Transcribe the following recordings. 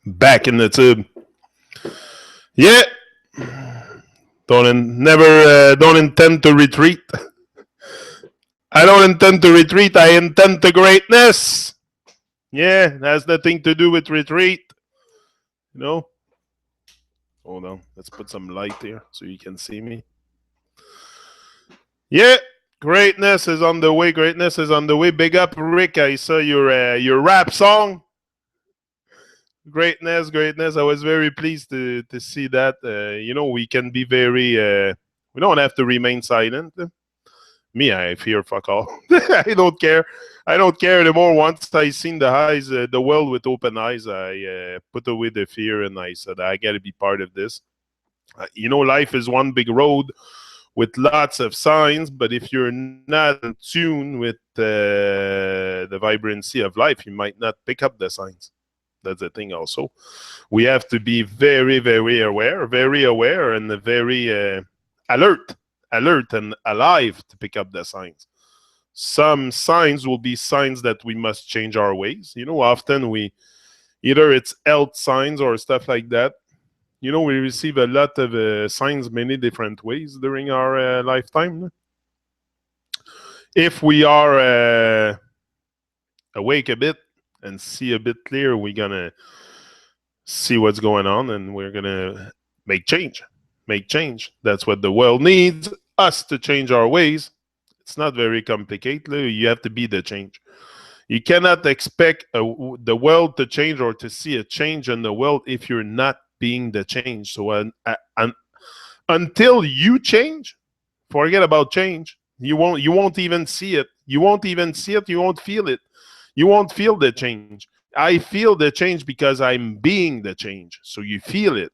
Back in the tube. Yeah. Don't intend to retreat. I don't intend to retreat. I intend to greatness. Yeah, it has nothing to do with retreat. You know? Hold on. Let's put some light here so you can see me. Yeah. Greatness is on the way. Greatness is on the way. Big up, Rick. I saw your rap song. Greatness, greatness. I was very pleased to see that. We can be very. We don't have to remain silent. Me, I fear fuck all. I don't care. I don't care anymore. Once I seen the world with open eyes, I put away the fear and I said I got to be part of this. Life is one big road with lots of signs, but if you're not in tune with the vibrancy of life, you might not pick up the signs. That's the thing also. We have to be very, very aware and very alert and alive to pick up the signs. Some signs will be signs that we must change our ways. Often either it's health signs or stuff like that. We receive a lot of signs many different ways during our lifetime. If we are awake a bit and see a bit clear, we're going to see what's going on and we're going to make change. That's what the world needs, us to change our ways. It's not very complicated. You have to be the change. You cannot expect the world to change or to see a change in the world if you're not being the change. So until you change, forget about change. You won't even see it. You won't feel it. You won't feel the change. I feel the change because I'm being the change. So you feel it.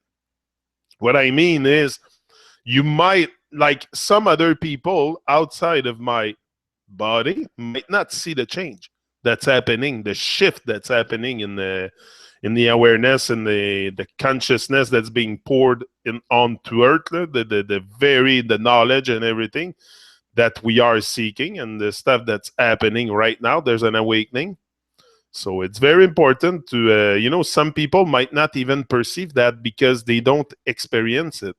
What I mean is, you might, like some other people outside of my body, might not see the change that's happening, the shift that's happening in the awareness and the consciousness that's being poured onto Earth, the knowledge and everything that we are seeking, and the stuff that's happening right now. There's an awakening. So it's very important to, some people might not even perceive that because they don't experience it.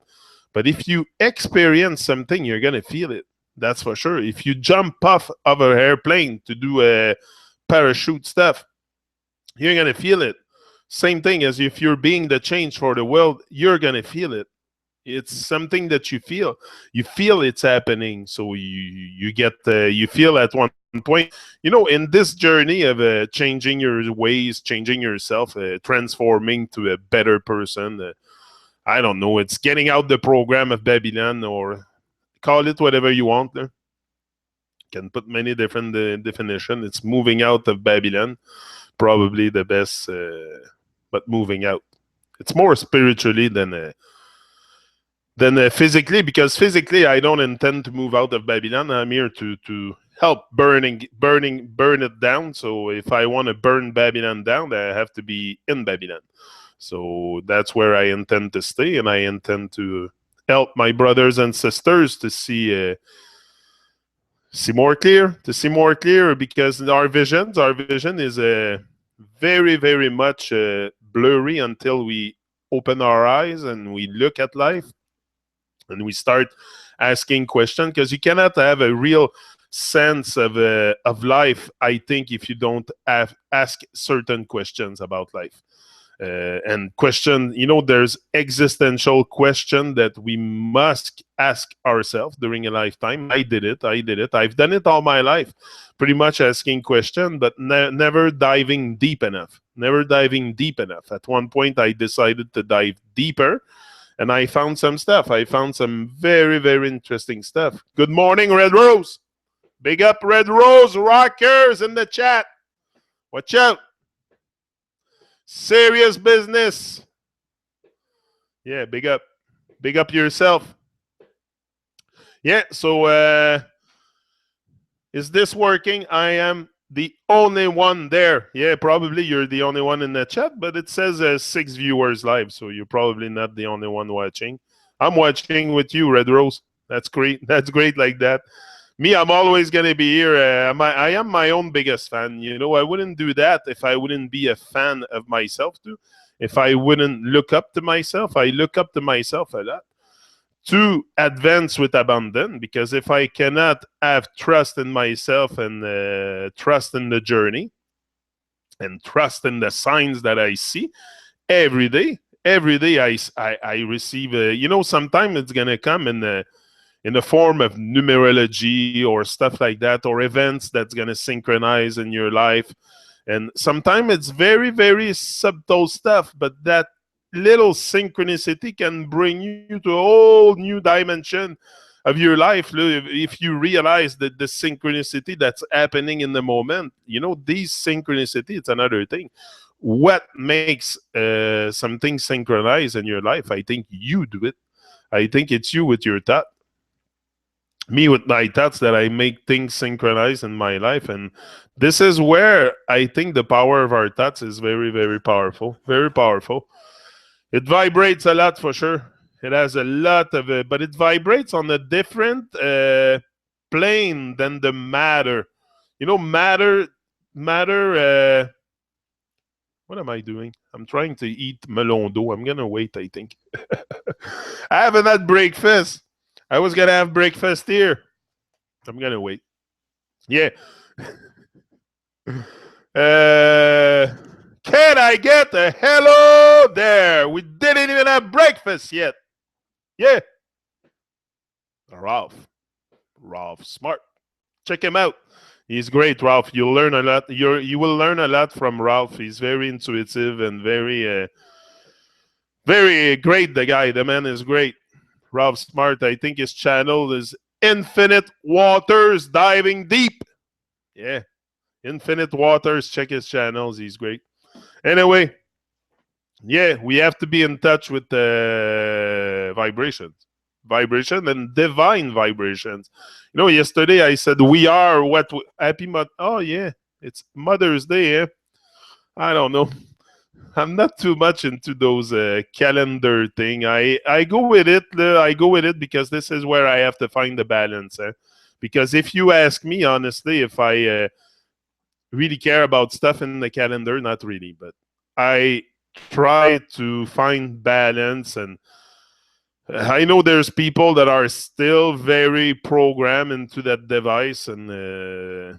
But if you experience something, you're going to feel it. That's for sure. If you jump off of an airplane to do parachute stuff, you're going to feel it. Same thing as if you're being the change for the world, you're going to feel it. It's something that you feel. You feel it's happening. So you feel at one point, in this journey of changing your ways, changing yourself, transforming to a better person. I don't know. It's getting out the program of Babylon, or call it whatever you want. Can put many different definitions. It's moving out of Babylon, probably the best. But moving out, it's more spiritually than physically, because physically I don't intend to move out of Babylon. I'm here to help burn it down. So if I want to burn Babylon down, I have to be in Babylon. So that's where I intend to stay, and I intend to help my brothers and sisters to see more clear, because our vision is very, very much blurry until we open our eyes and we look at life and we start asking questions, because you cannot have a real sense of life, I think, if you don't ask certain questions about life. And question, there's existential question that we must ask ourselves during a lifetime. I did it. I've done it all my life, pretty much asking questions, but never diving deep enough. At one point, I decided to dive deeper, and I found some stuff. I found some very, very interesting stuff. Good morning, Red Rose. Big up, Red Rose rockers in the chat. Watch out. Serious business. Yeah, big up yourself. Yeah, so is this working? I am the only one there. Yeah, probably you're the only one in the chat, but it says 6 viewers live, so you're probably not the only one watching. I'm watching with you, Red Rose. That's great. That's great like that. Me, I'm always going to be here. I am my own biggest fan. I wouldn't do that if I wouldn't be a fan of myself too. if I wouldn't look up to myself. I look up to myself a lot to advance with abandon, because if I cannot have trust in myself and trust in the journey and trust in the signs that I see every day, I receive, sometimes it's going to come in the form of numerology or stuff like that, or events that's going to synchronize in your life. And sometimes it's very, very subtle stuff, but that little synchronicity can bring you to a whole new dimension of your life if you realize that the synchronicity that's happening in the moment. These synchronicity, it's another thing. What makes something synchronize in your life? I think you do it. I think it's you with your thought, me with my thoughts, that I make things synchronize in my life. And this is where I think the power of our thoughts is very, very powerful. Very powerful. It vibrates a lot for sure. It has a lot of it, but it vibrates on a different plane than the matter. Matter. What am I doing? I'm trying to eat melon d'eau. I'm gonna wait, I think. I haven't had breakfast. I was gonna have breakfast here. I'm gonna wait. Yeah. Can I get a hello there? We didn't even have breakfast yet. Yeah. Ralph Smart. Check him out. He's great, Ralph. You'll learn a lot. You will learn a lot from Ralph. He's very intuitive and very, very great. The man is great. Ralph Smart. I think his channel is Infinite Waters Diving Deep. Yeah. Infinite Waters. Check his channels. He's great. Anyway, yeah, we have to be in touch with vibration and divine vibrations. Yesterday I said we are what happy mother. Oh yeah, it's Mother's Day. Eh? I don't know. I'm not too much into those calendar thing. I go with it. I go with it because this is where I have to find the balance. Eh? Because if you ask me honestly, if I really care about stuff in the calendar, not really, but I try to find balance. And I know there's people that are still very programmed into that device, and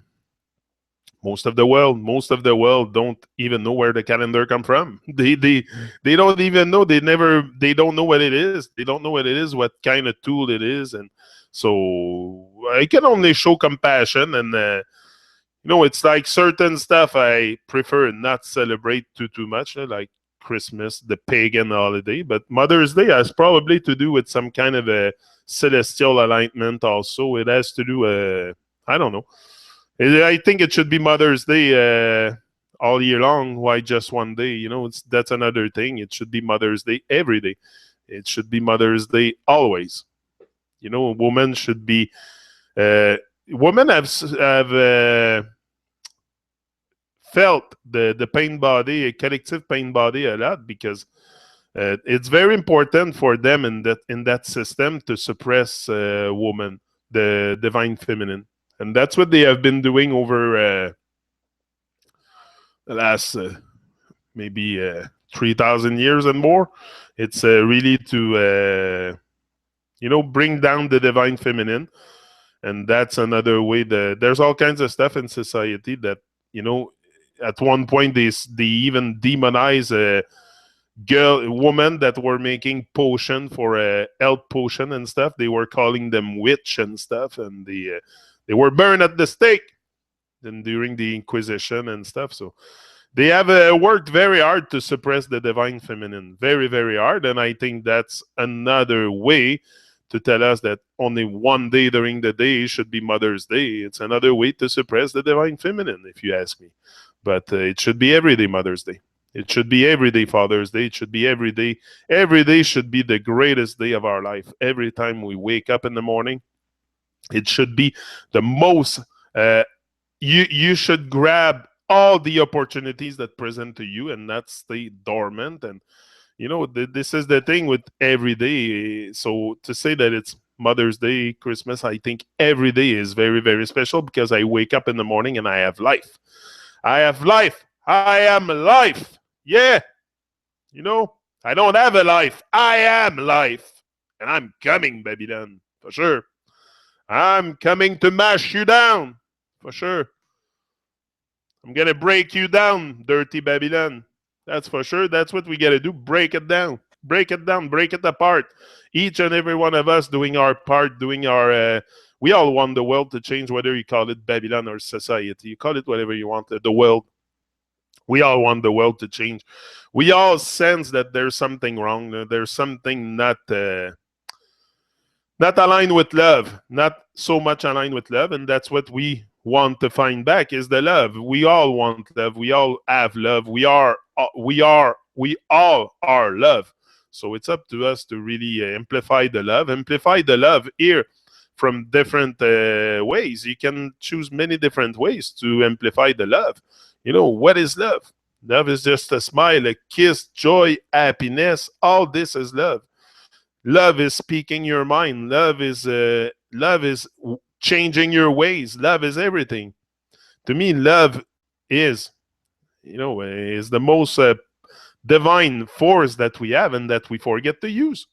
most of the world don't even know where the calendar come from. They don't even know. They don't know what it is. They don't know what it is, what kind of tool it is. And so I can only show compassion. And it's like certain stuff I prefer not celebrate too much, like Christmas, the pagan holiday. But Mother's Day has probably to do with some kind of a celestial alignment also. It has to do, I don't know. I think it should be Mother's Day all year long. Why just one day? That's another thing. It should be Mother's Day every day. It should be Mother's Day always. A woman should be... women have felt the pain body, a collective pain body a lot, because it's very important for them in that system to suppress woman, the divine feminine. And that's what they have been doing over the last maybe 3,000 years and more. It's really to bring down the divine feminine. And that's another way. There's all kinds of stuff in society that, at one point they even demonize a woman that were making potion for a health potion and stuff. They were calling them witch and stuff, and they were burned at the stake and during the Inquisition and stuff. So they have worked very hard to suppress the divine feminine, very, very hard. And I think that's another way to tell us that only one day during the day should be Mother's Day. It's another way to suppress the divine feminine, if you ask me. But it should be every day Mother's Day. It should be every day Father's Day. It should be every day. Every day should be the greatest day of our life. Every time we wake up in the morning, it should be the most... you should grab all the opportunities that present to you and not stay dormant. And this is the thing with every day. So to say that it's Mother's Day, Christmas, I think every day is very, very special, because I wake up in the morning and I have life. I have life. I am life. Yeah. You know, I don't have a life. I am life. And I'm coming, Babylon, for sure. I'm coming to mash you down, for sure. I'm going to break you down, dirty Babylon. That's for sure. That's what we got to do. Break it down. Break it down. Break it apart. Each and every one of us doing our part, doing our. We all want the world to change, whether you call it Babylon or society. You call it whatever you want. The world. We all want the world to change. We all sense that there's something wrong. There's something not aligned with love, not so much aligned with love, and that's what we want to find back is the love. We all want love. We all have love. We all are love. So it's up to us to really amplify the love. Amplify the love here from different ways. You can choose many different ways to amplify the love. You know, what is love? Love is just a smile, a kiss, joy, happiness. All this is love. Love is speaking your mind. Love is changing your ways. Love is everything. To me, love is, is the most divine force that we have and that we forget to use.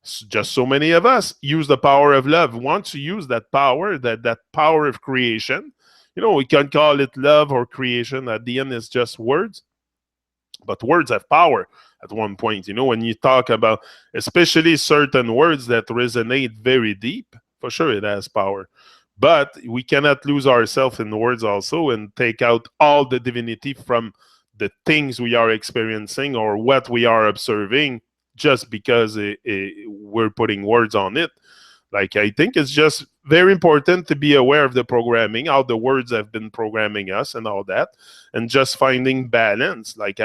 Just so many of us use the power of love. Once you use that power, that power of creation, we can call it love or creation. At the end, it's just words. But words have power at one point. When you talk about, especially certain words that resonate very deep, for sure it has power. But we cannot lose ourselves in words also and take out all the divinity from the things we are experiencing or what we are observing just because we're putting words on it. Like, I think it's just very important to be aware of the programming, how the words have been programming us and all that, and just finding balance. Like,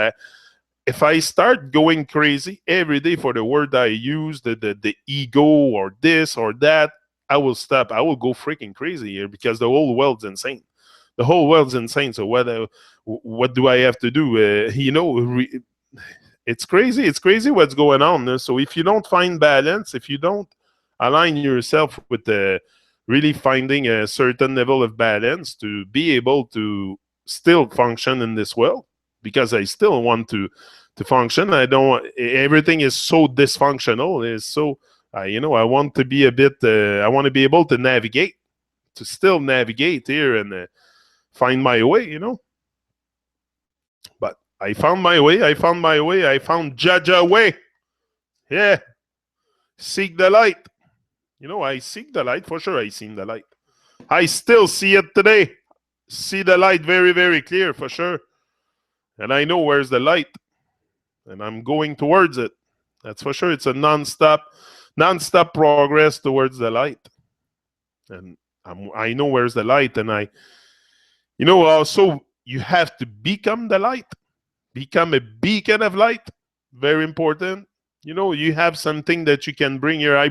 if I start going crazy every day for the word I use, the ego or this or that, I will stop. I will go freaking crazy here because the whole world's insane. The whole world's insane. So what do I have to do? It's crazy. It's crazy what's going on. So if you don't find balance, if you don't align yourself with really finding a certain level of balance to be able to still function in this world, because I still want to function. I don't want, everything is so dysfunctional. Is so I want to be a bit. I want to be able to navigate, to still navigate here and find my way. But I found my way. I found my way. I found Jaja way. Yeah, seek the light. I seek the light for sure. I seen the light. I still see it today. See the light very, very clear for sure. And I know where's the light. And I'm going towards it. That's for sure. It's a non-stop progress towards the light. And I know where's the light. And also you have to become the light. Become a beacon of light. Very important. You have something that you can bring here. I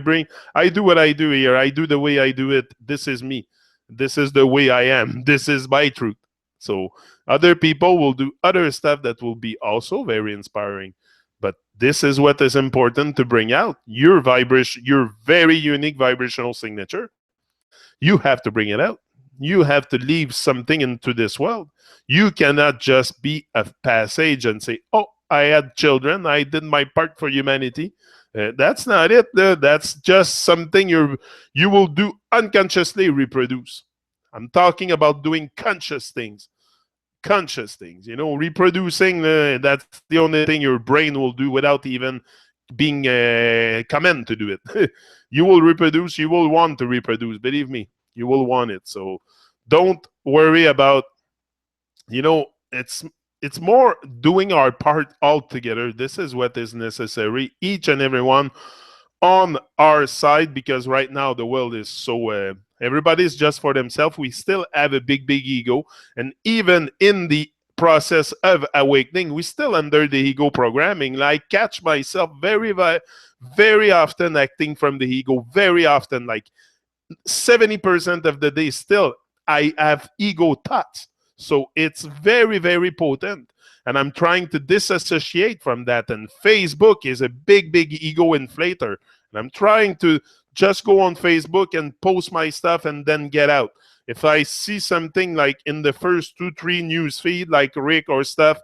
do what I do here. I do the way I do it. This is me. This is the way I am. This is my truth. So other people will do other stuff that will be also very inspiring. But this is what is important to bring out. Your vibration, your very unique vibrational signature. You have to bring it out. You have to leave something into this world. You cannot just be a passage and say, oh, I had children. I did my part for humanity. That's not it. That's just something you will do unconsciously reproduce. I'm talking about doing conscious things. Reproducing, that's the only thing your brain will do without even being command to do it. You will reproduce. You will want to reproduce. Believe me, you will want it. So don't worry about, it's more doing our part all together. This is what is necessary. Each and every one on our side, because right now the world is so everybody's just for themselves. We still have a big ego, and even in the process of awakening, we still under the ego programming. I catch myself very, very often acting from the ego, very often, like 70% of the day still I have ego thoughts. So it's very, very potent. And I'm trying to disassociate from that. And Facebook is a big, big ego inflator. And I'm trying to just go on Facebook and post my stuff and then get out. If I see something like in the first 2-3 news feed, like Rick or stuff,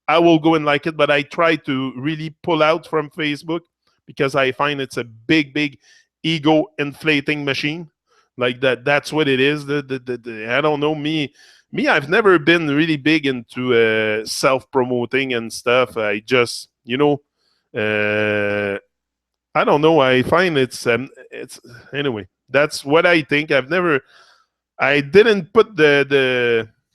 I will go and like it, but I try to really pull out from Facebook because I find it's a big ego inflating machine. Like that, that's what it is. I don't know me. I've never been really big into self promoting and stuff. I just, I don't know. I find it's anyway. That's what I think. I didn't put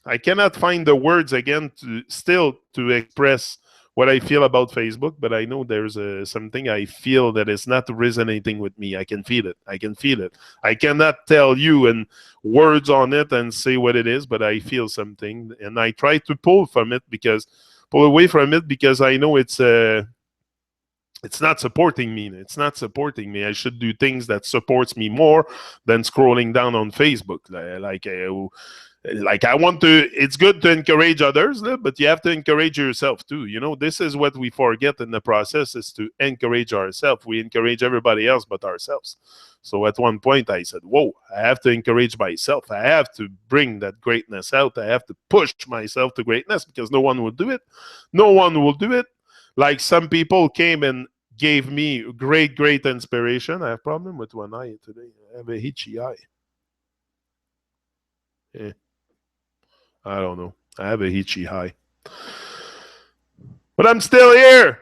I cannot find the words again to express what I feel about Facebook, but I know there's something I feel that is not resonating with me. I can feel it. I can feel it. I cannot tell you in words on it and say what it is, but I feel something, and I try to pull away from it because I know it's not supporting me. It's not supporting me. I should do things that supports me more than scrolling down on Facebook. Like I want to. It's good to encourage others, but you have to encourage yourself too. This is what we forget in the process: is to encourage ourselves. We encourage everybody else but ourselves. So at one point, I said, "Whoa! I have to encourage myself. I have to bring that greatness out. I have to push myself to greatness because no one will do it. No one will do it." Like some people came and gave me great inspiration. I have a problem with one eye today. I have a hitchy eye. Yeah, I don't know. I have a hitchy eye. But I'm still here.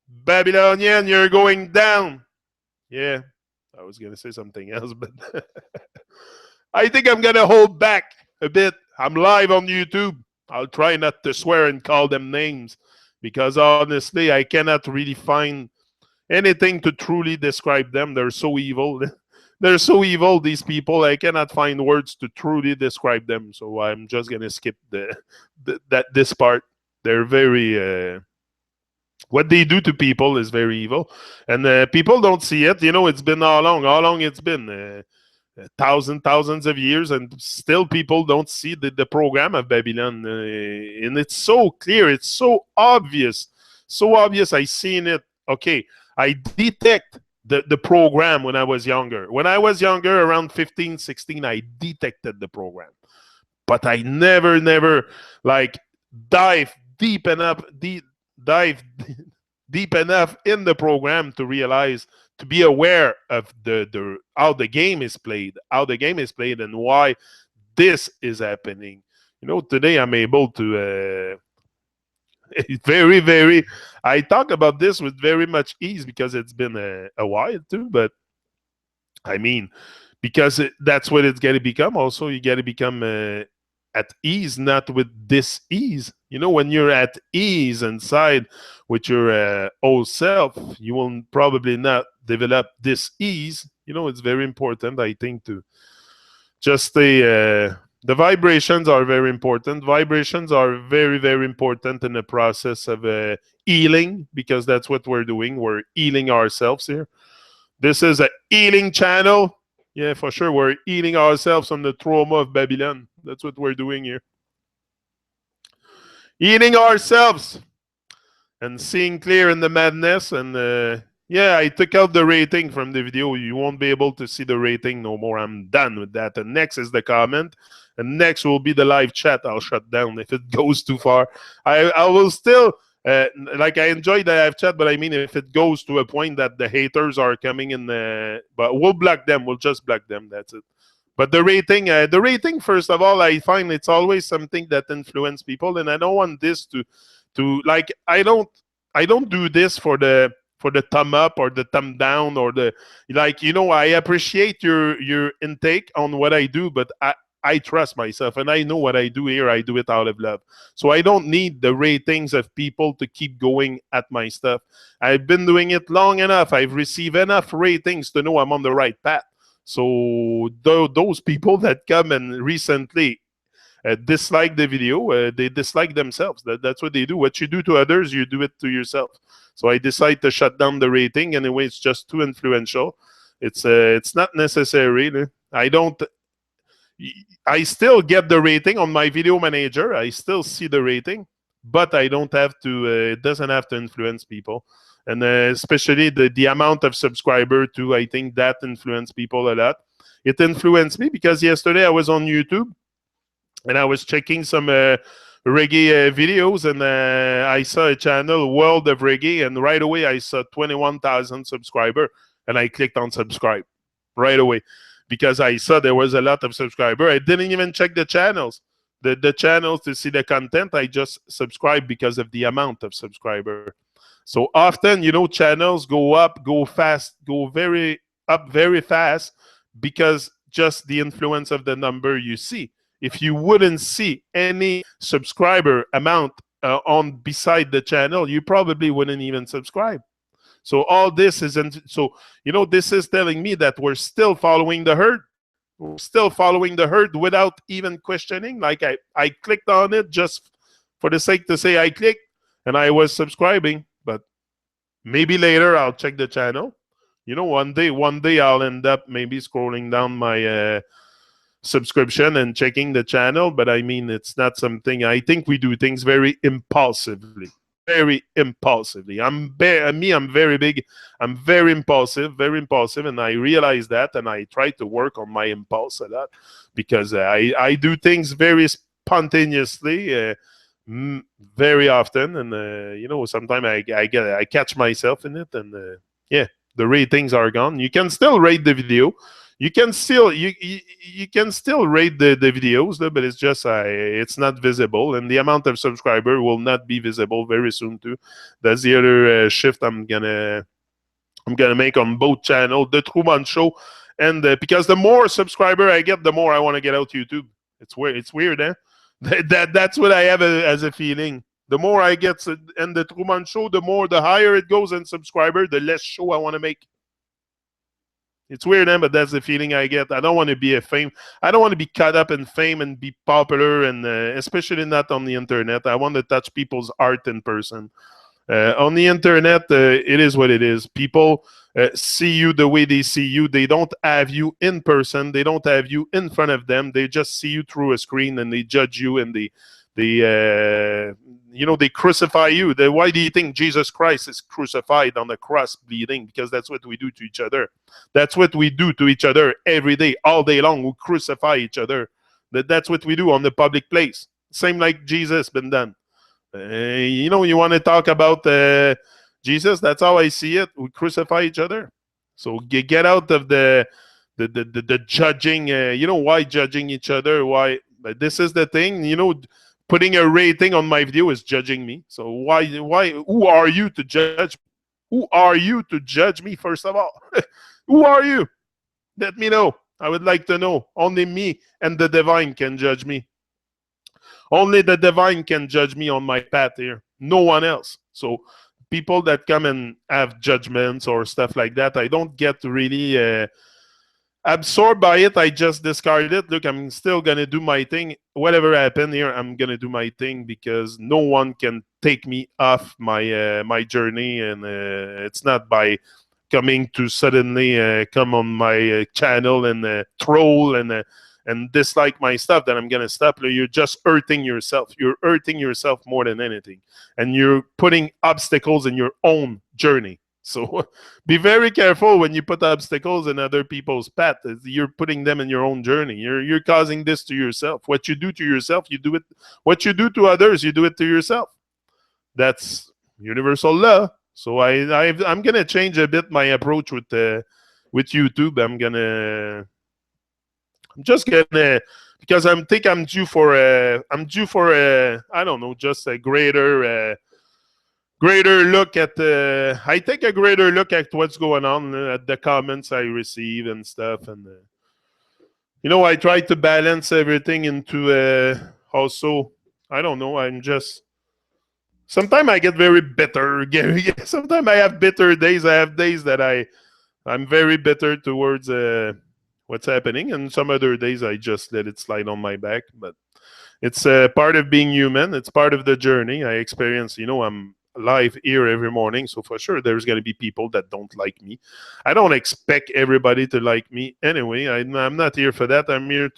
Babylonian, you're going down. Yeah, I was going to say something else, but I think I'm going to hold back a bit. I'm live on YouTube. I'll try not to swear and call them names because honestly, I cannot really find anything to truly describe them. They're so evil. They're so evil, these people. I cannot find words to truly describe them. So I'm just going to skip this part. They're very... what they do to people is very evil. And people don't see it. It's been how long? How long it's been? Thousands of years, and still people don't see the program of Babylon. And it's so clear. It's so obvious. So obvious. I seen it. Okay. I detect the program when I was younger. When I was younger, around 15, 16, I detected the program. But I never like dive deep enough in the program to realize, to be aware of the how the game is played, and why this is happening. Today I'm able to very I talk about this with very much ease because it's been a while too, but I mean, because that's what it's got to become. Also, you got to become at ease, not with dis-ease. When you're at ease inside with your old self, you will probably not develop dis-ease. It's very important, I think, to just stay... the vibrations are very important. Vibrations are very important in the process of healing, because that's what we're doing. We're healing ourselves here. This is a healing channel. Yeah, for sure. We're healing ourselves from the trauma of Babylon. That's what we're doing here. Healing ourselves and seeing clear in the madness. And yeah, I took out the rating from the video. You won't be able to see the rating no more. I'm done with that. And next is the comment. And next will be the live chat. I'll shut down if it goes too far. I will still... like, I enjoy the live chat, but I mean, if it goes to a point that the haters are coming in, but we'll block them. We'll just block them. That's it. But the rating, first of all, I find it's always something that influences people, and I don't want this to like, I don't do this for the thumb up or the thumb down or the, like, I appreciate your intake on what I do, but I trust myself, and I know what I do here. I do it out of love. So I don't need the ratings of people to keep going at my stuff. I've been doing it long enough. I've received enough ratings to know I'm on the right path. So those people that come and recently dislike the video, they dislike themselves. That's what they do. What you do to others, you do it to yourself. So I decide to shut down the rating. Anyway, it's just too influential. It's not necessary. I still get the rating on my video manager. I still see the rating, but I don't have to. It doesn't have to influence people, and especially the amount of subscriber too. I think that influenced people a lot. It influenced me because yesterday I was on YouTube and I was checking some reggae videos, and I saw a channel, World of Reggae, and right away I saw 21,000 subscribers, and I clicked on subscribe right away because I saw there was a lot of subscribers. I didn't even check the channels. The channels to see the content. I just subscribed because of the amount of subscriber. So often, channels go up, go fast, go very up very fast because just the influence of the number you see. If you wouldn't see any subscriber amount on beside the channel, you probably wouldn't even subscribe. So all this this is telling me that we're still following the herd. We're still following the herd without even questioning. Like I clicked on it just for the sake to say I clicked and I was subscribing. But maybe later I'll check the channel. One day I'll end up maybe scrolling down my subscription and checking the channel. But I mean, it's not something. I think we do things very impulsively. Very impulsively. I'm very big. I'm very impulsive, and I realize that, and I try to work on my impulse a lot because I do things very spontaneously, very often, and sometimes I catch myself in it, and yeah, the ratings are gone. You can still rate the video. You can still rate the videos, but it's just it's not visible, and the amount of subscriber will not be visible very soon too. That's the other shift I'm gonna make on both channels, the Truman Show, and because the more subscriber I get, the more I want to get out YouTube. It's weird. It's weird, eh? That's what I have as a feeling. The more I get in the Truman Show, the higher it goes in subscriber, the less show I want to make. It's weird, but that's the feeling I get. I don't want to be I don't want to be caught up in fame and be popular, and especially not on the internet. I want to touch people's art in person. On the internet, it is what it is. People see you the way they see you. They don't have you in person. They don't have you in front of them. They just see you through a screen, and they judge you, and they crucify you. Why do you think Jesus Christ is crucified on the cross bleeding? Because that's what we do to each other. That's what we do to each other every day, all day long. We crucify each other. That's what we do on the public place. Same like Jesus been done. You want to talk about Jesus? That's how I see it. We crucify each other. So get out of the judging. Why judging each other? Why? But this is the thing. Putting a rating on my video is judging me. So why? Who are you to judge? Who are you to judge me? First of all, who are you? Let me know. I would like to know. Only me and the divine can judge me. Only the divine can judge me on my path here. No one else. So people that come and have judgments or stuff like that, I don't get really absorbed by it. I just discard it. Look, I'm still going to do my thing. Whatever happened here, I'm going to do my thing because no one can take me off my journey. And it's not by coming to suddenly come on my channel and troll and dislike my stuff that I'm going to stop. You're just hurting yourself. You're hurting yourself more than anything. And you're putting obstacles in your own journey. So be very careful when you put obstacles in other people's path. You're putting them in your own journey. You're causing this to yourself. What you do to yourself, you do it. What you do to others, you do it to yourself. That's universal law. So I'm gonna change a bit my approach with YouTube. I'm just gonna because I'm due for I don't know, just a greater look at I take a greater look at what's going on, at the comments I receive and stuff, and I try to balance everything into also, I don't know, sometimes I get very bitter. Sometimes I have bitter days. I have days that I'm very bitter towards what's happening, and some other days I just let it slide on my back. But it's part of being human. It's part of the journey I experience. I'm live here every morning, so for sure there's going to be people that don't like me. I don't expect everybody to like me anyway. I'm not here for that. I'm here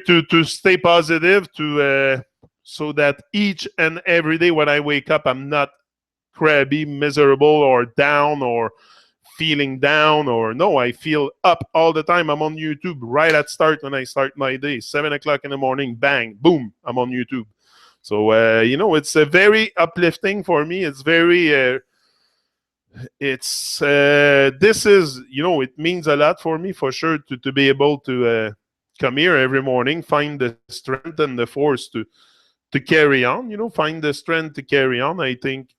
to stay positive, so that each and every day when I wake up, I'm not crabby, miserable, or down, or feeling down, or no, I feel up all the time. I'm on YouTube right at start when I start my day. 7 o'clock in the morning, bang, boom, I'm on YouTube. So it's a very uplifting for me. It's very this is, it means a lot for me for sure to be able to come here every morning, find the strength and the force to carry on, find the strength to carry on, I think.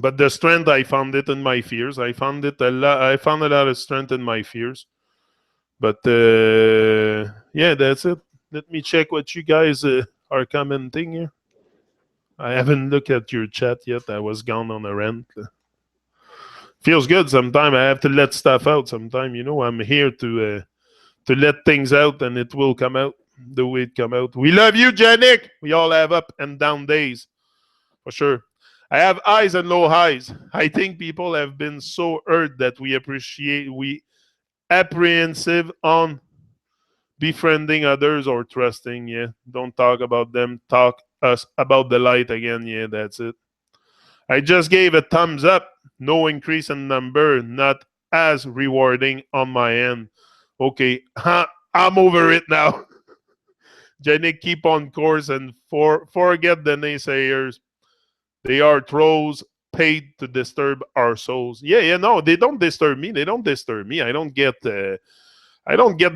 But the strength, I found it in my fears. I found a lot of strength in my fears. But yeah, that's it. Let me check what you guys are commenting here. I haven't looked at your chat yet. I was gone on a rant. Feels good sometimes. I have to let stuff out sometimes. I'm here to let things out, and it will come out the way it come out. We love you, Janik. We all have up and down days, for sure. I have highs and low highs. I think people have been so hurt that we apprehensive on befriending others or trusting. Yeah, don't talk about them. Talk us about the light again. Yeah, that's it. I just gave a thumbs up. No increase in number. Not as rewarding on my end. Okay, I'm over it now. Jenny, keep on course and forget the naysayers. They are trolls paid to disturb our souls. Yeah, no, they don't disturb me. They don't disturb me. I don't get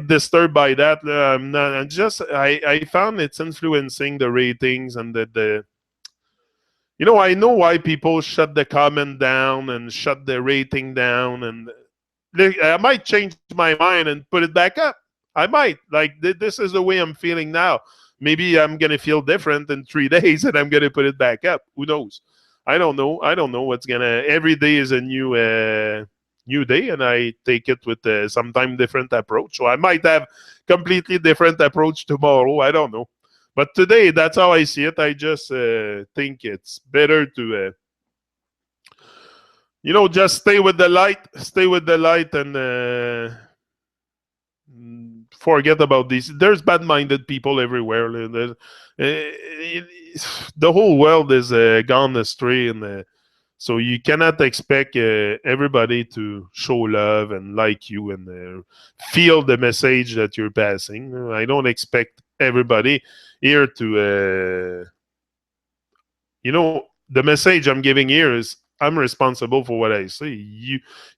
disturbed by that. I'm not. I found it's influencing the ratings and the. I know why people shut the comment down and shut the rating down, and I might change my mind and put it back up. I might. Like, this is the way I'm feeling now. Maybe I'm going to feel different in 3 days and I'm going to put it back up. Who knows? I don't know. I don't know what's going to. Every day is a new day, and I take it with sometime different approach. So I might have completely different approach tomorrow. I don't know. But today, that's how I see it. I just think it's better to just stay with the light, and forget about these. There's bad-minded people everywhere. The whole world is gone astray, and so you cannot expect everybody to show love and like you and feel the message that you're passing. I don't expect everybody here to, the message I'm giving here is I'm responsible for what I say.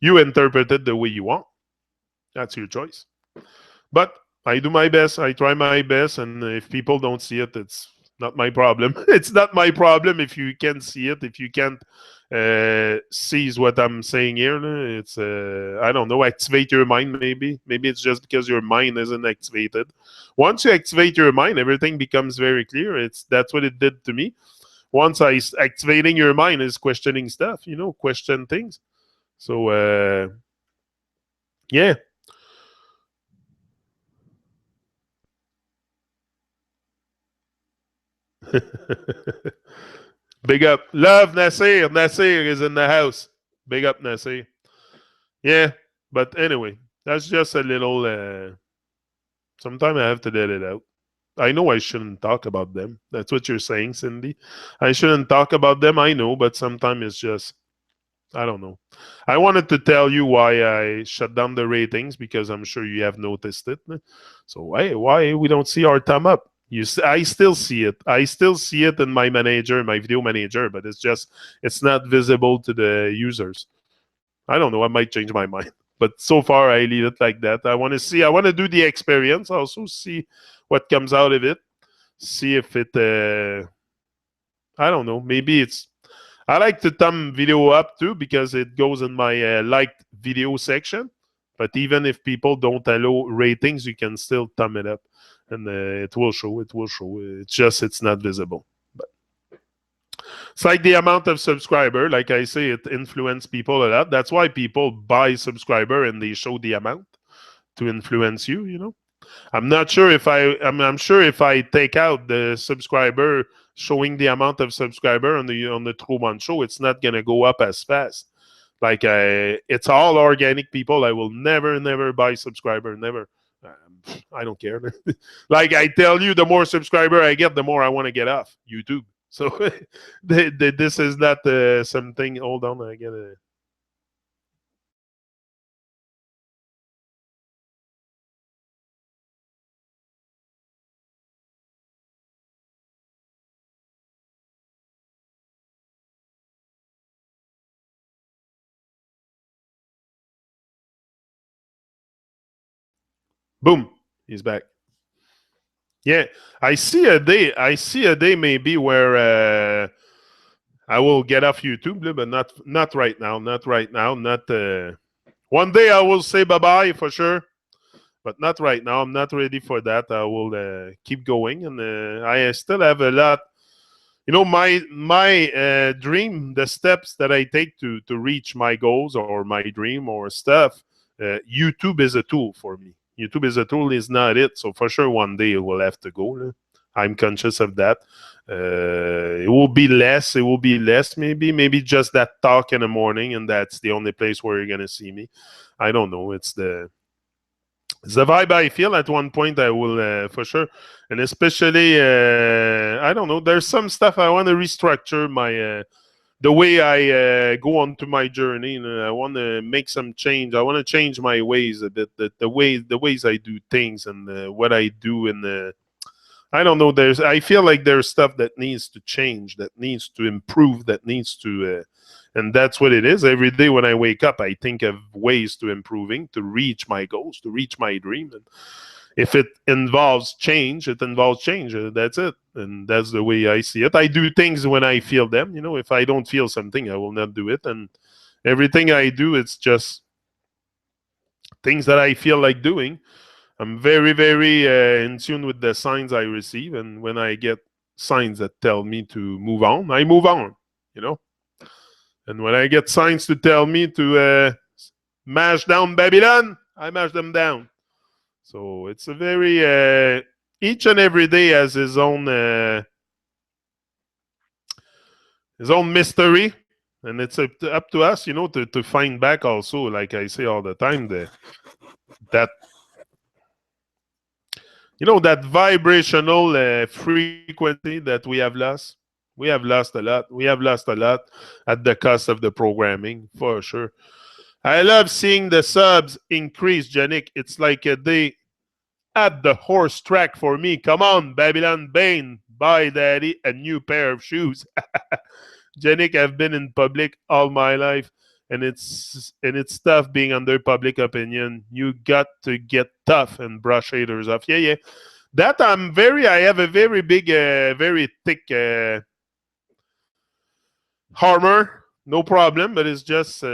You interpret it the way you want. That's your choice. But I do my best. I try my best, and if people don't see it, it's not my problem. It's not my problem if you can't see it. If you can't seize what I'm saying here, it's I don't know. Activate your mind, maybe. Maybe it's just because your mind isn't activated. Once you activate your mind, everything becomes very clear. That's what it did to me. Once activating your mind is questioning stuff. Question things. So yeah. Big up. Love Nasir. Nasir is in the house. Big up, Nasir. Yeah. But anyway, that's just a little. Sometimes I have to let it out. I know I shouldn't talk about them. That's what you're saying, Cindy. I shouldn't talk about them. I know, but sometimes it's just. I don't know. I wanted to tell you why I shut down the ratings, because I'm sure you have noticed it. So hey, why we don't see our thumb up? I still see it. I still see it in my video manager, but it's not visible to the users. I don't know. I might change my mind, but so far I leave it like that. I want to see. I want to do the experience. Also see what comes out of it. See if it. I don't know. Maybe it's. I like to thumb video up too, because it goes in my liked video section. But even if people don't allow ratings, you can still thumb it up, and it will show. It will show. It's not visible. But it's like the amount of subscriber. Like I say, it influences people a lot. That's why people buy subscriber and they show the amount to influence you. I'm not sure if I'm sure if I take out the subscriber showing the amount of subscriber on the Truman show, it's not gonna go up as fast. Like it's all organic people. I will never buy subscriber. Never. I don't care. Like I tell you, the more subscriber I get, the more I want to get off YouTube. So this is not something. Hold on, I get a. Boom, he's back. Yeah, I see a day. I see a day maybe where I will get off YouTube, but not right now. Not right now. Not one day I will say bye bye for sure, but not right now. I'm not ready for that. I will keep going, and I still have a lot. You know, my dream, the steps that I take to reach my goals or my dream or stuff. YouTube is a tool for me. YouTube is a tool, is not it. So for sure, one day it will have to go. I'm conscious of that. It will be less. It will be less. Maybe just that talk in the morning, and that's the only place where you're gonna see me. I don't know. It's the vibe I feel. At one point I will for sure, and especially I don't know. There's some stuff I want to restructure my the way I go on to my journey. You know, I want to make some change. I want to change my ways a bit. The ways I do things and what I do and I don't know. I feel like there's stuff that needs to change, that needs to improve, that needs to, and that's what it is. Every day when I wake up, I think of ways to improving, to reach my goals, to reach my dream. And if it involves change, it involves change. That's it, and that's the way I see it. I do things when I feel them. You know, if I don't feel something, I will not do it. And everything I do, it's just things that I feel like doing. I'm very, very in tune with the signs I receive, and when I get signs that tell me to move on, I move on. You know, and when I get signs to tell me to mash down Babylon, I mash them down. So it's a very each and every day has his own mystery, and it's up to us, you know, to find back also, like I say all the time, that you know, that vibrational frequency that we have lost. We have lost a lot. We have lost a lot at the cost of the programming, for sure. I love seeing the subs increase, Janik. It's like they at the horse track for me. Come on, Babylon Bane, buy daddy a new pair of shoes. Janik, I've been in public all my life, and it's tough being under public opinion. You got to get tough and brush haters off. Yeah, yeah. That I have a very big, very thick armor. No problem, but it's just,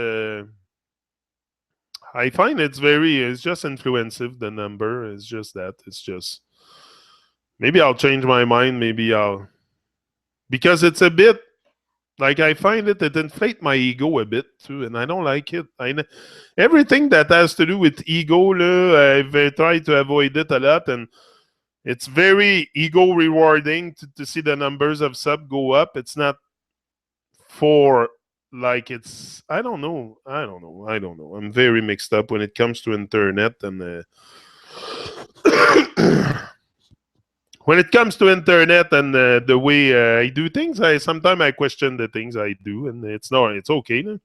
I find it's just influensive, the number. It's just that. It's just, maybe I'll change my mind. Because it's a bit, like I find it inflate my ego a bit too, and I don't like it. Everything that has to do with ego, I've tried to avoid it a lot, and it's very ego rewarding to see the numbers of sub go up. It's not for like it's I don't know. I'm very mixed up when it comes to internet and when it comes to internet and the way I do things. Sometimes I question the things I do, and it's okay. No?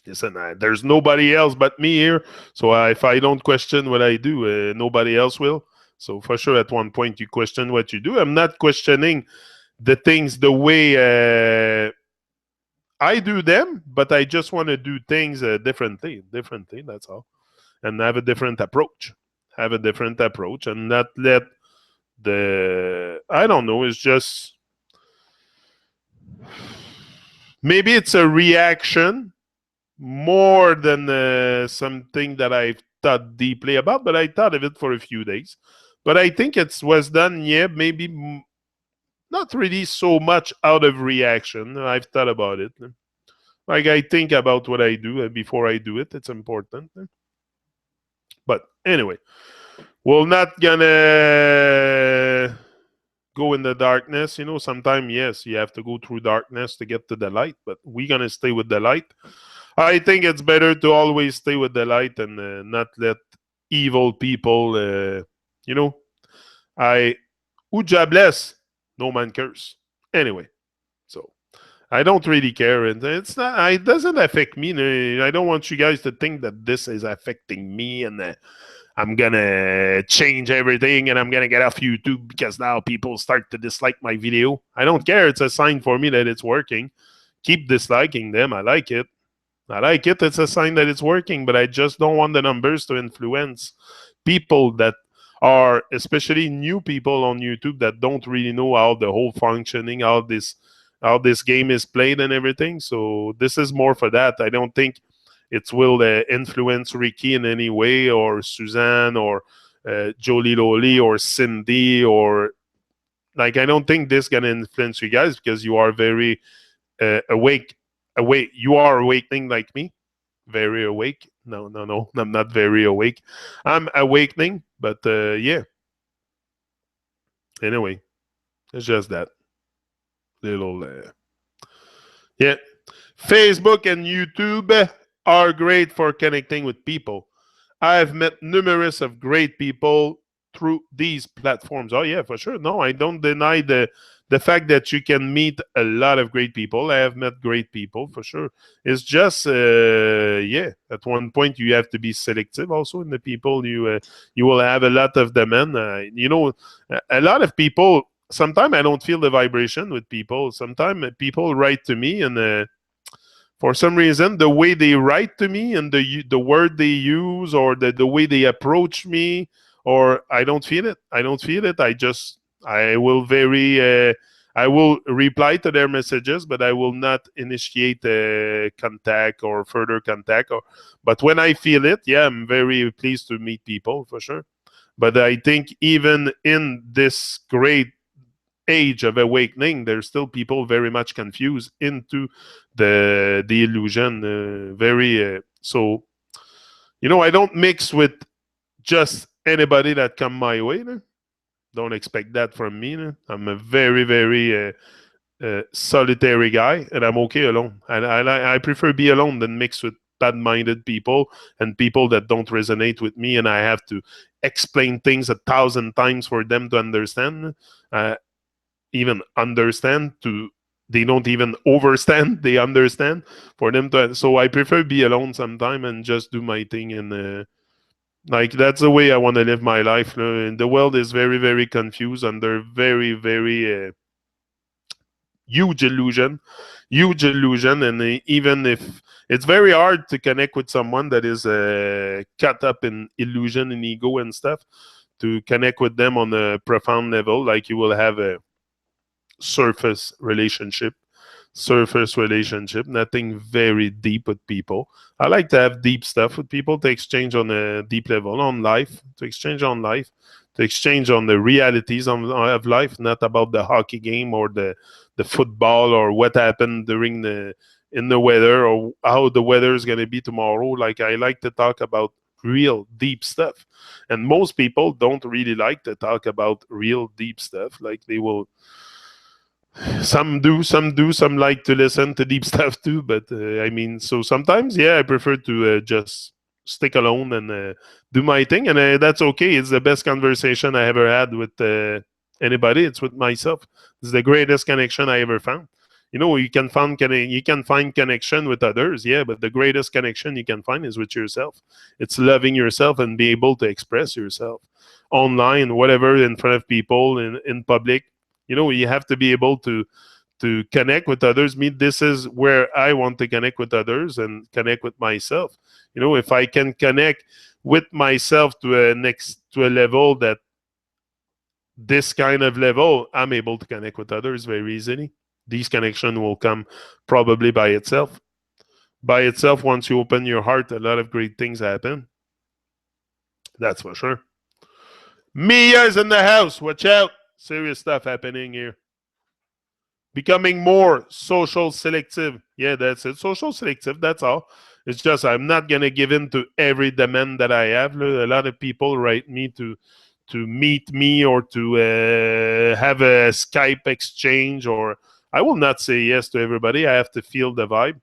Listen, there's nobody else but me here. So if I don't question what I do, nobody else will. So for sure, at one point, you question what you do. I'm not questioning the things the way I do them, but I just want to do things differently. That's all. And have a different approach. And not let I don't know, it's just, maybe it's a reaction more than something that I've thought deeply about, but I thought of it for a few days. But I think it was done, yeah, maybe not really so much out of reaction. I've thought about it. Like I think about what I do before I do it. It's important. But anyway, we're not gonna go in the darkness. You know, sometimes, yes, you have to go through darkness to get to the light, but we're gonna stay with the light. I think it's better to always stay with the light and not let evil people, you know, Uja bless, no man curse. Anyway, so I don't really care, and it doesn't affect me. I don't want you guys to think that this is affecting me, and I'm gonna change everything, and I'm gonna get off YouTube because now people start to dislike my video. I don't care. It's a sign for me that it's working. Keep disliking them. I like it. It's a sign that it's working, but I just don't want the numbers to influence people that are especially new people on YouTube that don't really know how the whole functioning, how this game is played and everything. So this is more for that. I don't think it will influence Ricky in any way, or Suzanne, or Jolie Loli, or Cindy, or like, I don't think this gonna influence you guys because you are very awake. Awake. You are awakening like me. Very awake. No, no, no. I'm not very awake. I'm awakening, but yeah. Anyway, it's just that little. Yeah. Facebook and YouTube are great for connecting with people. I've met numerous of great people through these platforms. Oh yeah, for sure. No, I don't deny the fact that you can meet a lot of great people. I have met great people for sure. It's just yeah. At one point, you have to be selective also in the people you will have a lot of them in. A lot of people. Sometimes I don't feel the vibration with people. Sometimes people write to me and. For some reason, the way they write to me and the word they use, or the way they approach me, or I don't feel it. I don't feel it. I will I will reply to their messages, but I will not initiate contact or further contact. But when I feel it, yeah, I'm very pleased to meet people for sure. But I think even in this great age of awakening, there's still people very much confused into the illusion. So I don't mix with just anybody that come my way. No? Don't expect that from me. No? I'm a very solitary guy, and I'm okay alone. And I prefer be alone than mix with bad-minded people and people that don't resonate with me, and I have to explain things 1,000 times for them to understand. Even understand to They don't even overstand, they understand for them to. So I prefer be alone sometime and just do my thing, and like that's the way I want to live my life. And the world is very confused under very huge illusion, and even if it's very hard to connect with someone that is caught up in illusion and ego and stuff, to connect with them on a profound level, like you will have a surface relationship nothing very deep with people. I like to have deep stuff with people, to exchange on a deep level on life, to exchange on the realities of life, not about the hockey game or the football or what happened during in the weather, or how the weather is going to be tomorrow. Like, I like to talk about real deep stuff, and most people don't really like to talk about real deep stuff. Like, they will. Some do, some like to listen to deep stuff too. But I mean, so sometimes, yeah, I prefer to just stick alone and do my thing, and that's okay. It's the best conversation I ever had with anybody. It's with myself. It's the greatest connection I ever found. You can find connection with others, yeah, but the greatest connection you can find is with yourself. It's loving yourself and be able to express yourself online, whatever, in front of people, in public. You have to be able to connect with others. Me, this is where I want to connect with others and connect with myself. If I can connect with myself to a level, that this kind of level, I'm able to connect with others very easily. These connections will come probably by itself. By itself, once you open your heart, a lot of great things happen. That's for sure. Mia's in the house. Watch out. Serious stuff happening here. Becoming more social selective. Yeah, that's it. Social selective, that's all. It's just I'm not going to give in to every demand that I have. A lot of people write me to meet me, or to have a Skype exchange, or I will not say yes to everybody. I have to feel the vibe.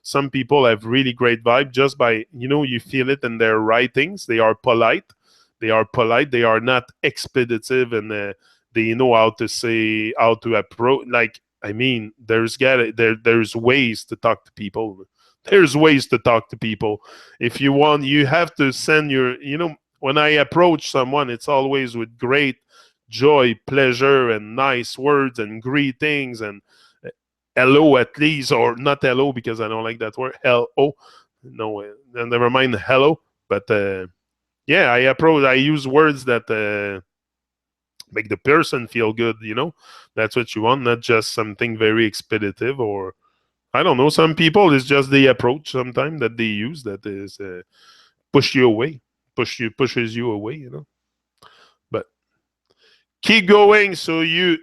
Some people have really great vibe just by, you feel it in their writings. They are polite. They are not expeditive, and they know how to say, how to approach. Like, I mean, there's ways to talk to people. There's ways to talk to people. If you want, you have to send when I approach someone, it's always with great joy, pleasure, and nice words and greetings, and hello at least, or not hello because I don't like that word. Hello, no, never mind hello, but Yeah, I use words that make the person feel good. That's what you want, not just something very expeditive or I don't know. Some people it's just the approach sometimes that they use that is push you away, pushes you away. But keep going. So you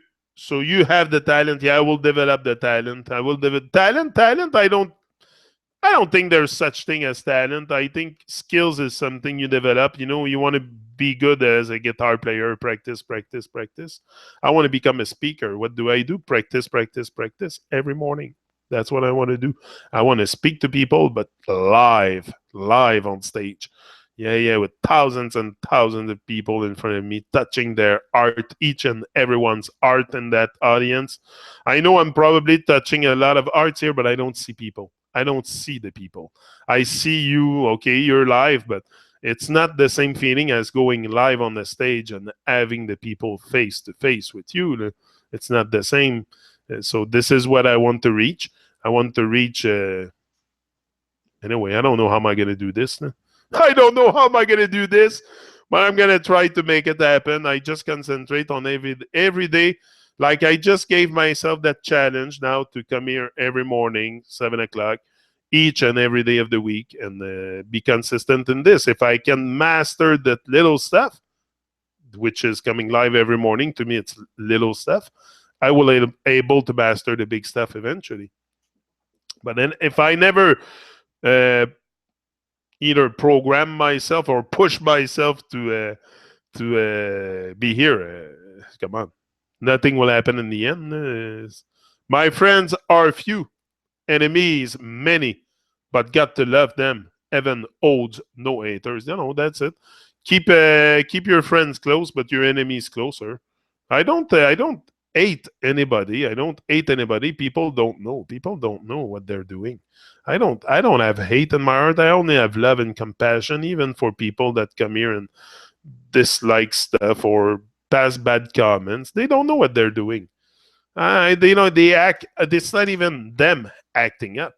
have the talent. Yeah, I will develop the talent. I will develop talent. I don't think there's such thing as talent. I think skills is something you develop. You want to be good as a guitar player. Practice, practice, practice. I want to become a speaker. What do I do? Practice, practice, practice every morning. That's what I want to do. I want to speak to people, but live on stage. Yeah, yeah, with thousands and thousands of people in front of me, touching their art, each and everyone's art in that audience. I know I'm probably touching a lot of arts here, but I don't see people. I don't see the people. I see you, okay, you're live, but it's not the same feeling as going live on the stage and having the people face to face with you. It's not the same. So this is what I want to reach. I want to reach. Anyway, I don't know how am I going to do this. I don't know how am I going to do this, but I'm going to try to make it happen. I just concentrate on every day. Like I just gave myself that challenge now to come here every morning, 7 o'clock, each and every day of the week, and be consistent in this. If I can master that little stuff, which is coming live every morning, to me it's little stuff. I will able to master the big stuff eventually. But then if I never uh, either program myself or push myself to be here. Come on, nothing will happen in the end. My friends are few, enemies many, but got to love them. Heaven holds no haters. That's it. Keep your friends close, but your enemies closer. I don't hate anybody. I don't hate anybody. People don't know. People don't know what they're doing. I don't have hate in my heart. I only have love and compassion, even for people that come here and dislike stuff or pass bad comments. They don't know what they're doing. They act. It's not even them acting up.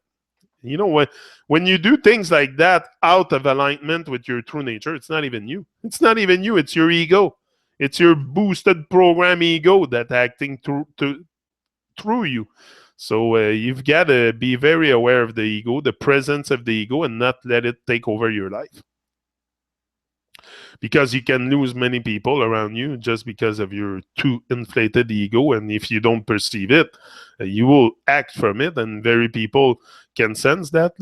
When you do things like that out of alignment with your true nature, it's not even you. It's not even you. It's your ego. It's your boosted program ego that acting through you. So you've got to be very aware of the ego, the presence of the ego, and not let it take over your life. Because you can lose many people around you just because of your too inflated ego. And if you don't perceive it, you will act from it. And very people can sense that.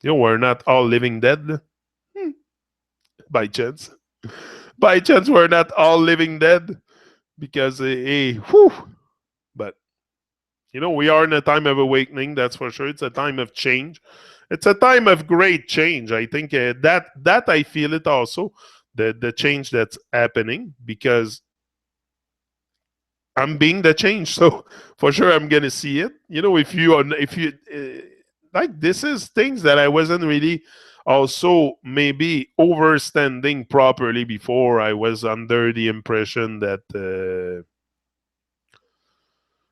We're not all living dead. Hmm. By chance. By chance, we're not all living dead. Because, hey, whew. But we are in a time of awakening, that's for sure. It's a time of change. It's a time of great change. I think that I feel it also, the change that's happening, because I'm being the change. So for sure, I'm gonna see it. If you like, this is things that I wasn't really also maybe overstanding properly before. I was under the impression that.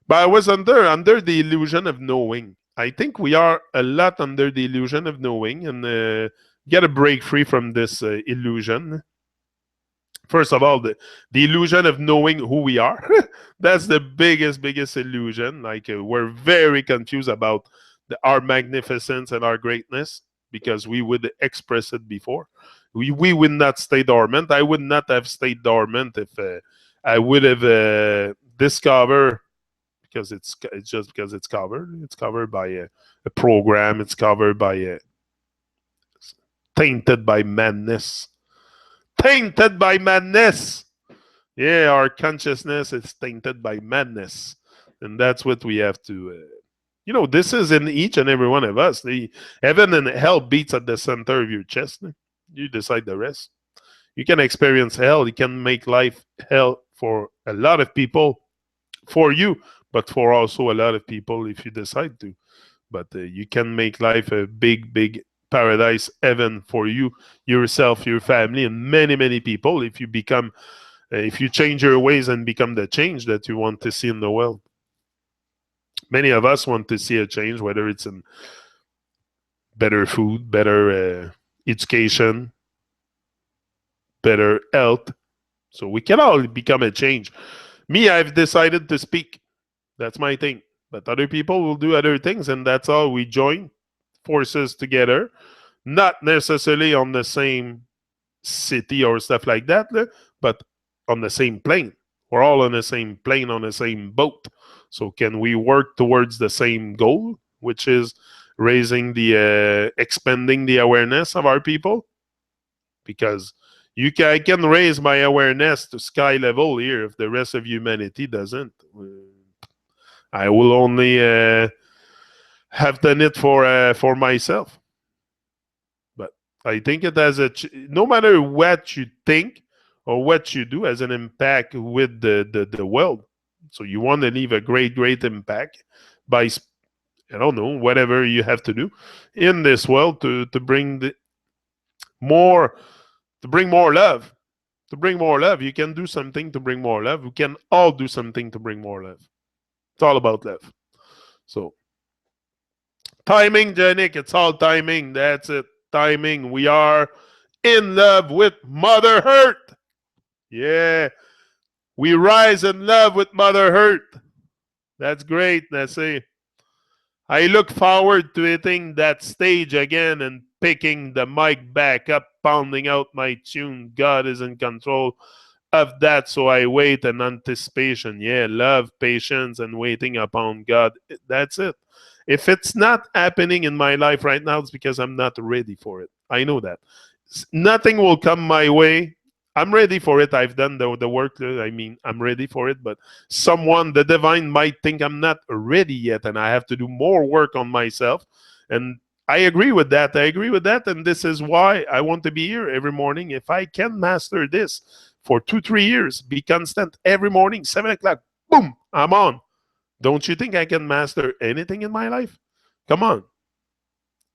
But I was under the illusion of knowing. I think we are a lot under the illusion of knowing, and get a break free from this illusion. First of all, the illusion of knowing who we are. That's the biggest illusion. Like we're very confused about our magnificence and our greatness because we would express it before. We would not stay dormant. I would not have stayed dormant if I would have discovered, because it's just because it's covered. It's covered by a program. It's covered by tainted by madness. Tainted by madness. Yeah, our consciousness is tainted by madness, and that's what we have to. This is in each and every one of us. The heaven and hell beats at the center of your chest. You decide the rest. You can experience hell. You can make life hell for a lot of people, for you, but for also a lot of people if you decide to. But you can make life a big paradise heaven for you, yourself, your family, and many people if you change your ways and become the change that you want to see in the world. Many of us want to see a change, whether it's in better food, better education, better health. So we can all become a change. Me, I've decided to speak. That's my thing. But other people will do other things, and that's all. We join forces together, not necessarily on the same city or stuff like that, but on the same plane. We're all on the same plane, on the same boat. So can we work towards the same goal, which is raising expanding the awareness of our people? Because I can raise my awareness to sky level here if the rest of humanity doesn't. I will only have done it for myself. But I think it has no matter what you think or what you do, has an impact with the world. So you want to leave a great impact by, I don't know, whatever you have to do in this world to bring more to bring more love. To bring more love, you can do something to bring more love. We can all do something to bring more love. It's all about love. So timing, Janik, it's all timing. That's it. Timing. We are in love with Mother Earth. Yeah. We rise in love with Mother Earth. That's great. That's it. I look forward to hitting that stage again and picking the mic back up, pounding out my tune. God is in control of that, so I wait in anticipation. Yeah, love, patience, and waiting upon God. That's it. If it's not happening in my life right now, it's because I'm not ready for it. I know that. Nothing will come my way. I'm ready for it. I've done the work. I mean, I'm ready for it. But someone, the divine, might think I'm not ready yet, and I have to do more work on myself. And I agree with that. I agree with that. And this is why I want to be here every morning. If I can master this for 2-3 years, be constant every morning, 7 o'clock, boom, I'm on. Don't you think I can master anything in my life? Come on.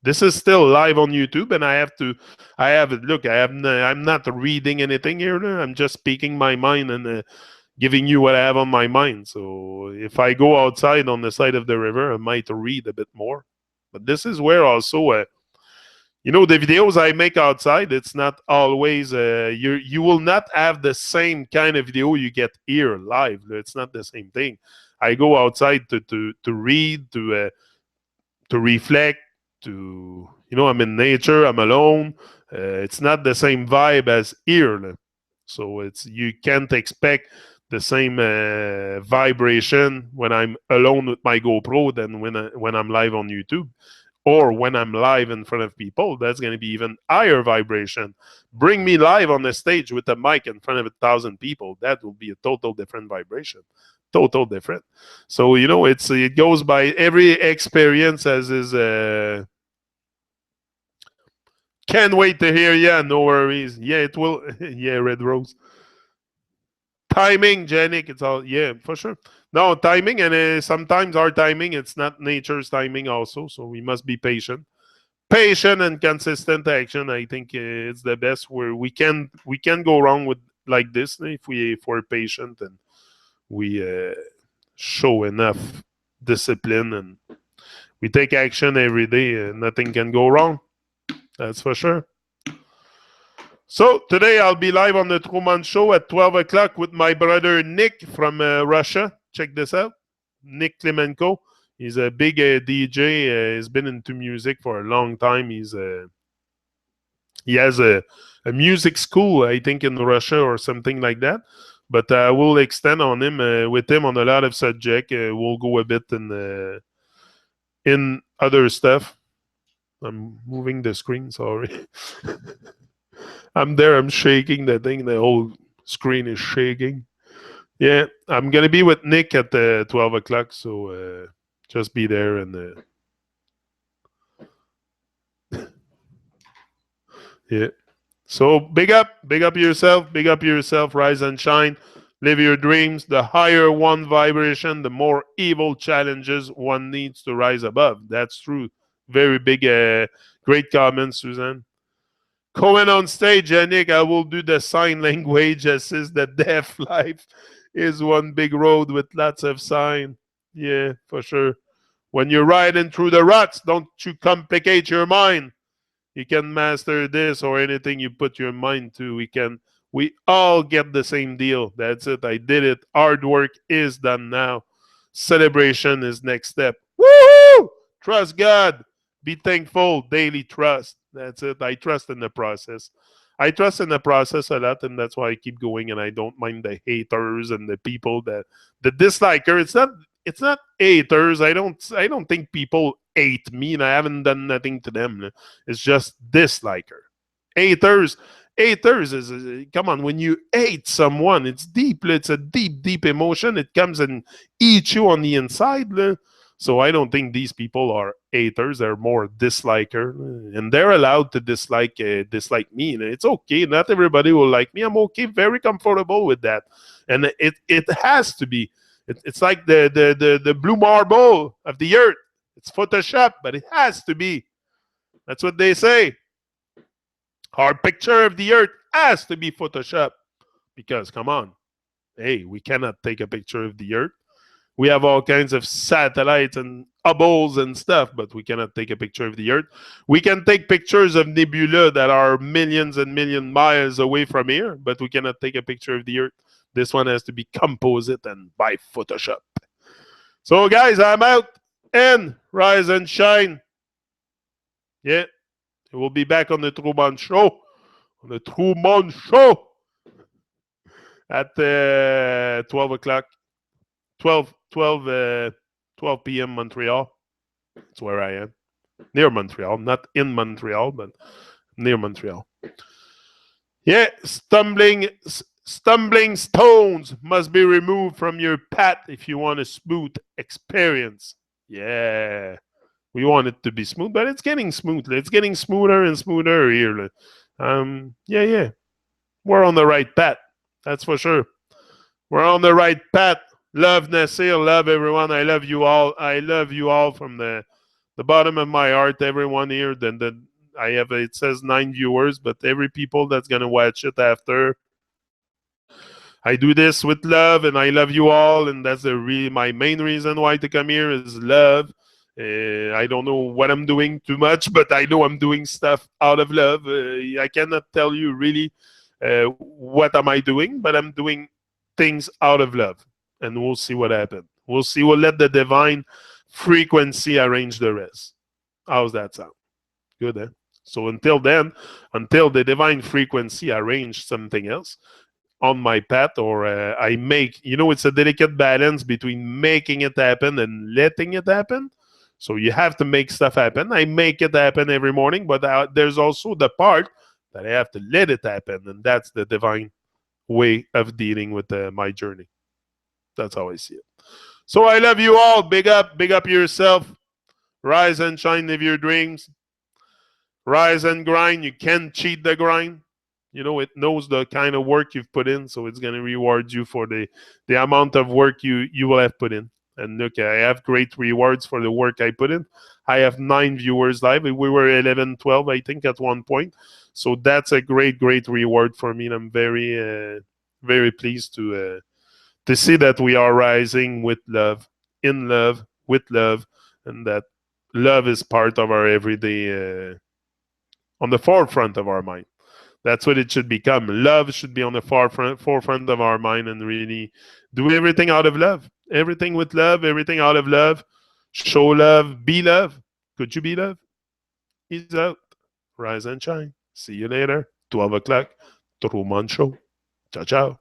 This is still live on YouTube, and I'm not reading anything here. I'm just speaking my mind and giving you what I have on my mind. So if I go outside on the side of the river, I might read a bit more. But this is where also, the videos I make outside, it's not always, you will not have the same kind of video you get here live. It's not the same thing. I go outside to read, to reflect, I'm in nature, I'm alone. It's not the same vibe as here. So you can't expect the same vibration when I'm alone with my GoPro than when I'm live on YouTube. Or when I'm live in front of people, that's going to be even higher vibration. Bring me live on the stage with a mic in front of 1,000 people. That will be a total different vibration. Total different. So, it goes by every experience as is. Can't wait to hear you. No worries. Yeah, it will. Yeah, Red Rose. Timing, Janik, it's all, yeah, for sure. No, timing, and sometimes our timing, it's not nature's timing also, so we must be patient. Patient and consistent action, I think it's the best where we can go wrong with like this if we're patient and we show enough discipline and we take action every day, nothing can go wrong. That's for sure. So today I'll be live on the Truman Show at 12 o'clock with my brother Nick from Russia. Check this out. Nick Klemenko. He's a big DJ. He's been into music for a long time. He has a music school, I think, in Russia or something like that. But we'll extend on him with him on a lot of subject. We'll go a bit in other stuff. I'm moving the screen. Sorry. I'm there. I'm shaking the thing. The whole screen is shaking. Yeah, I'm gonna be with Nick at 12 o'clock. So just be there and yeah. So big up yourself. Big up yourself. Rise and shine. Live your dreams. The higher one vibration, the more evil challenges one needs to rise above. That's true. Very big, great comment, Suzanne. Going on stage, Yannick, I will do the sign language assist. The deaf life is one big road with lots of sign. Yeah, for sure. When you're riding through the ruts, don't you complicate your mind. You can master this or anything you put your mind to. We all get the same deal. That's it. I did it. Hard work is done now. Celebration is next step. Woohoo! Trust God. Be thankful. Daily trust. That's it. I trust in the process. I trust in the process a lot, and that's why I keep going. And I don't mind the haters and the people that the disliker. It's not haters. I don't think people hate me, and I haven't done nothing to them. It's just disliker. Haters haters is come on, when you hate someone, it's deep. It's a deep emotion. It comes and eats you on the inside. So I don't think these people are haters. They're more disliker, and they're allowed to dislike me. And it's okay. Not everybody will like me. I'm okay. Very comfortable with that, and it has to be. It's like the blue marble of the earth. It's Photoshop, but it has to be. That's what they say. Our picture of the earth has to be Photoshop because, come on, hey, we cannot take a picture of the earth. We have all kinds of satellites and Hubbles and stuff, but we cannot take a picture of the earth. We can take pictures of nebula that are millions and million miles away from here, but we cannot take a picture of the earth. This one has to be composite and by Photoshop. So, guys, I'm out and rise and shine. Yeah. We'll be back on the Truman Show. On the Truman Show at 12 o'clock. 12 p.m. Montreal. That's where I am. Near Montreal. Not in Montreal, but near Montreal. Yeah, stumbling stones must be removed from your path if you want a smooth experience. Yeah. We want it to be smooth, but it's getting smooth. It's getting smoother and smoother here. Yeah. We're on the right path. That's for sure. We're on the right path. Love Nasir. Love everyone. I love you all. I love you all from the bottom of my heart. Everyone here. I have it says 9 viewers, but every people that's gonna watch it after. I do this with love, and I love you all, and that's my main reason why to come here is love. I don't know what I'm doing too much, but I know I'm doing stuff out of love. I cannot tell you really what am I doing, but I'm doing things out of love, and we'll see what happens. We'll see. We'll let the divine frequency arrange the rest. How's that sound? Good, eh? So until then, until the divine frequency arrange something else on my path, or I make, it's a delicate balance between making it happen and letting it happen. So you have to make stuff happen. I make it happen every morning, but there's also the part that I have to let it happen, and that's the divine way of dealing with my journey. That's how I see it. So I love you all. Big up yourself. Rise and shine, live your dreams. Rise and grind. You can't cheat the grind. It knows the kind of work you've put in, so it's going to reward you for the amount of work you will have put in. And look, I have great rewards for the work I put in. I have 9 viewers live. We were 11, 12, I think, at one point. So that's a great reward for me. And I'm very pleased to see that we are rising with love, in love, with love, and that love is part of our everyday, on the forefront of our mind. That's what it should become. Love should be on the forefront of our mind, and really do everything out of love. Everything with love, everything out of love. Show love, be love. Could you be love? He's out. Rise and shine. See you later. 12 o'clock. Truman Show. Ciao, ciao.